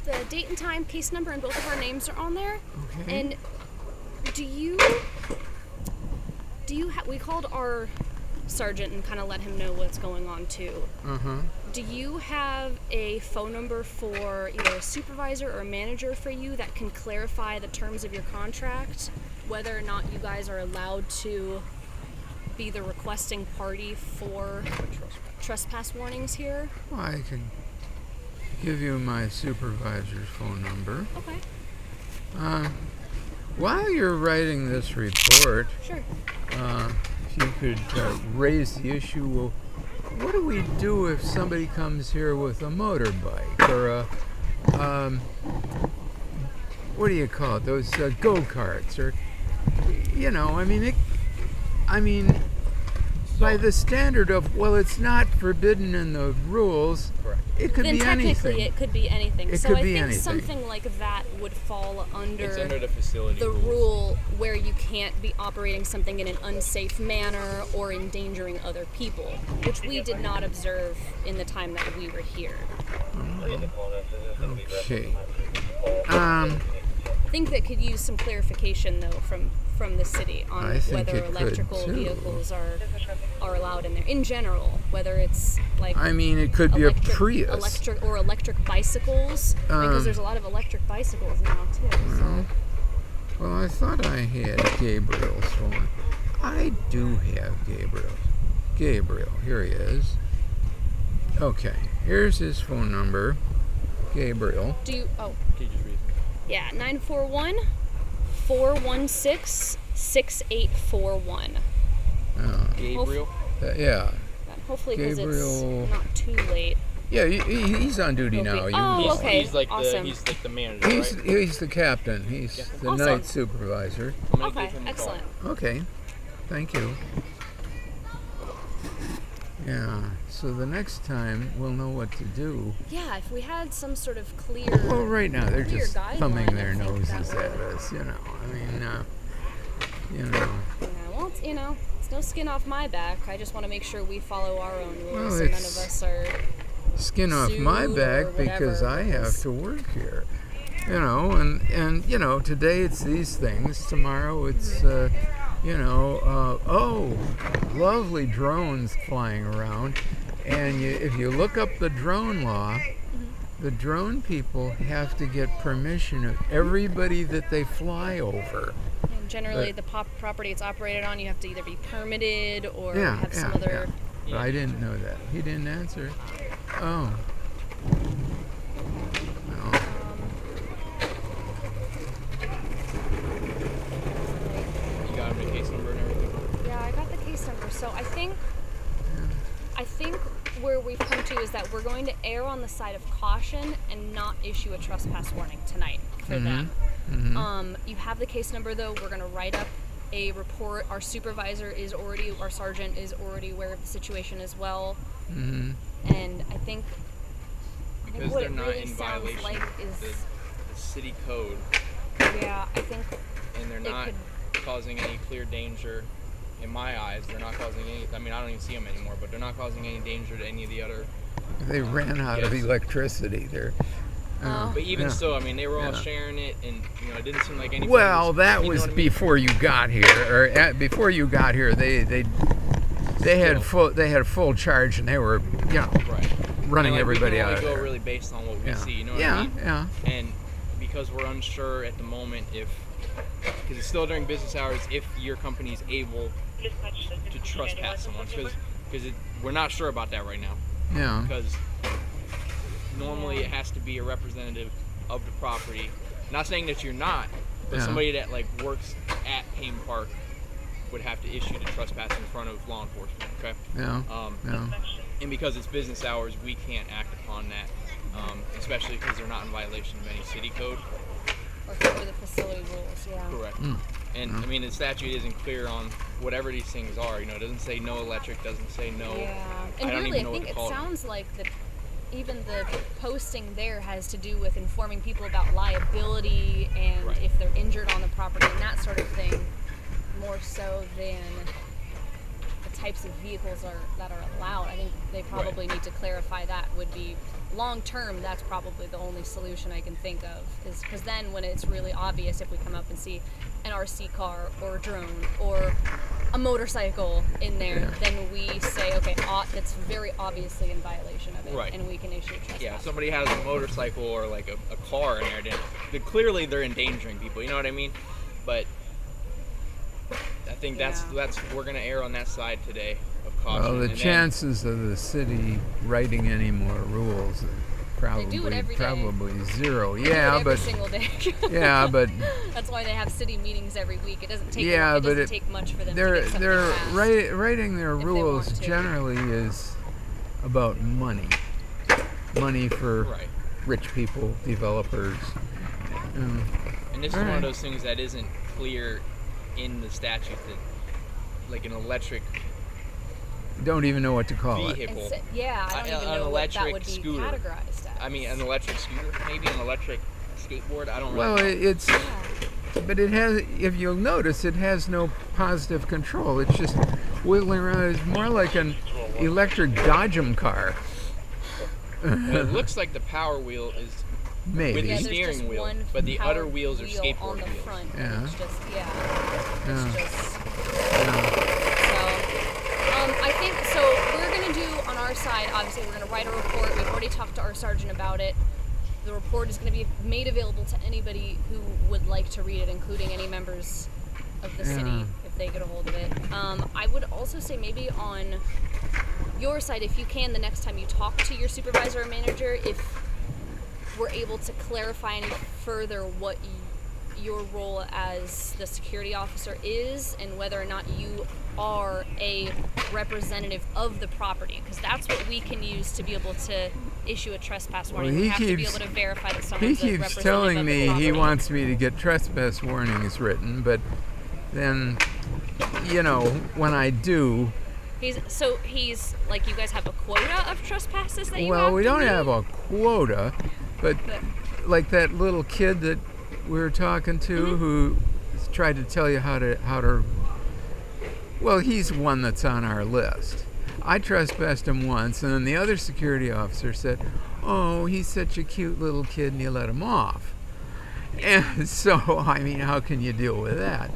The date and time, case number, and both of our names are on there. Okay. And we called our sergeant and kind of let him know what's going on too. Uh-huh. Do you have a phone number for either a supervisor or a manager for you that can clarify the terms of your contract, whether or not you guys are allowed to be the requesting party for trespass warnings here? Well, I can give you my supervisor's phone number. Okay. While you're writing this report, Sure. if you could raise the issue, well, what do we do if somebody comes here with a motorbike or a, what do you call it, those go-karts, or, you know, by the standard of, well, it's not forbidden in the rules, correct. It could then be anything. technically it could be anything. It so could I be think anything. something like that would fall under, It's under the facility the rules. rule where you can't be operating something in an unsafe manner or endangering other people, which we did not observe in the time that we were here. Okay. I think that could use some clarification though from the city on I think whether it could, electrical too. vehicles are allowed in there in general, whether it's like It could be a Prius. electric bicycles, because there's a lot of electric bicycles now too. So. Well, I thought I had Gabriel's phone. I do have Gabriel's. Gabriel, here he is. Okay, here's his phone number. Gabriel. Do you? Oh. Can you just read it? Yeah, 941-416-6841. Gabriel? Yeah. Hopefully, because it's Gabriel. not too late. Yeah, he's on duty He'll now. be- You- Oh, okay. He's like Awesome. he's like the manager, He's, right? he's the captain. He's the Awesome. night supervisor. I'm gonna Okay, give him a excellent. Okay, thank you. Yeah, so the next time we'll know what to do. Yeah, if we had some sort of clear. Well, right now they're clear just thumbing guideline, their I think noses that at would- us, you know. Well, it's no skin off my back. I just want to make sure we follow our own rules, Well, so none of it's us are. Skin off my Sued back or because whatever I it have is. to work here. You know, and today it's these things, tomorrow it's, lovely drones flying around. And if you look up the drone law, the drone people have to get permission of everybody that they fly over. And generally, the property it's operated on, you have to either be permitted or have some yeah. other. But I didn't know that. He didn't answer. Oh. No. You got him the case number and everything? Yeah, I got the case number. So I think where we've come to is that we're going to err on the side of caution and not issue a trespass warning tonight for them. Mm-hmm. You have the case number though. We're going to write up a report. Our our sergeant is already aware of the situation as well. Mm-hmm. And I think Because what they're it not really in sounds violation like of is, the city code, yeah, I think and they're it not could- causing any clear danger. In my eyes, they're not causing any. I mean, I don't even see them anymore, but they're not causing any danger to any of the other. They ran out of Yes. electricity there. But even Yeah. so, I mean, they were all Yeah. sharing it, and it didn't seem like anything. Well, that you know was what I mean? before you got here, before you got here. They had full charge, and they were Right. running And, everybody we can out only of go there. really based on what we Yeah. see. You know what I Yeah, mean? yeah. And because we're unsure at the moment because it's still during business hours, if your company is able to trespass someone, because we're not sure about that right now. Yeah. Because normally it has to be a representative of the property. Not saying that you're not, but Yeah. somebody that works at Payne Park would have to issue the trespass in front of law enforcement. Okay. Yeah. Yeah. And because it's business hours, we can't act upon that, especially because they're not in violation of any city code. or for the facility rules, yeah. Correct. And I mean, the statute isn't clear on whatever these things are. It doesn't say no electric, doesn't say no. Yeah, and I don't really, even know I what think to it call them. sounds like that even the posting there has to do with informing people about liability and Right. if they're injured on the property and that sort of thing, more so than the types of vehicles that are allowed. I think they probably need to clarify that. Would be long term, that's probably the only solution I can think of, is because then when it's really obvious, if we come up and see an RC car or a drone or a motorcycle in there, then we say, okay, that's very obviously in violation of it, and we can issue a trespass. Yeah, if somebody has a motorcycle or like a car in there, then clearly they're endangering people. You know what I mean? But I think that's we're gonna err on that side today of caution. Well, the chances of the city writing any more rules are probably zero. Yeah, every single day. Yeah, but that's why they have city meetings every week. It doesn't take. Yeah, it doesn't take much for them to get something passed. Writing their rules generally is about money for rich people, developers. And this is one of those things that isn't clear in the statute, that like an electric don't even know what to call vehicle. I don't even know what that would be categorized as. I mean, an electric scooter, maybe an electric skateboard. I don't know. Well, but it has. If you'll notice, it has no positive control. It's just wiggling around. It's more like an electric Dodgem car. It looks like the power wheel is maybe with the steering wheel, but the other wheels are skateboard on the wheels. front. Yeah. It's just I think so. We're going to do on our side, obviously, we're going to write a report. We've already talked to our sergeant about it. The report is going to be made available to anybody who would like to read it, including any members of the city, if they get a hold of it. I would also say maybe on your side, if you can, the next time you talk to your supervisor or manager, if we're able to clarify any further what your role as the security officer is and whether or not you are a representative of the property, because that's what we can use to be able to issue a trespass warning. Well, we have to be able to verify that someone's he a keeps representative telling of the me property. he wants me to get trespass warnings written, but then, when I do... He's like, you guys have a quota of trespasses that you have? Well, we don't meet? have a quota, but like that little kid that we were talking to who tried to tell you how to. Well, he's one that's on our list. I trespassed him once, and then the other security officer said, "Oh, he's such a cute little kid," and you let him off. And so, I mean, how can you deal with that?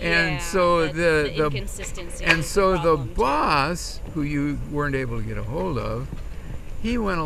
And so the inconsistency. And so the boss, who you weren't able to get a hold of, he went along.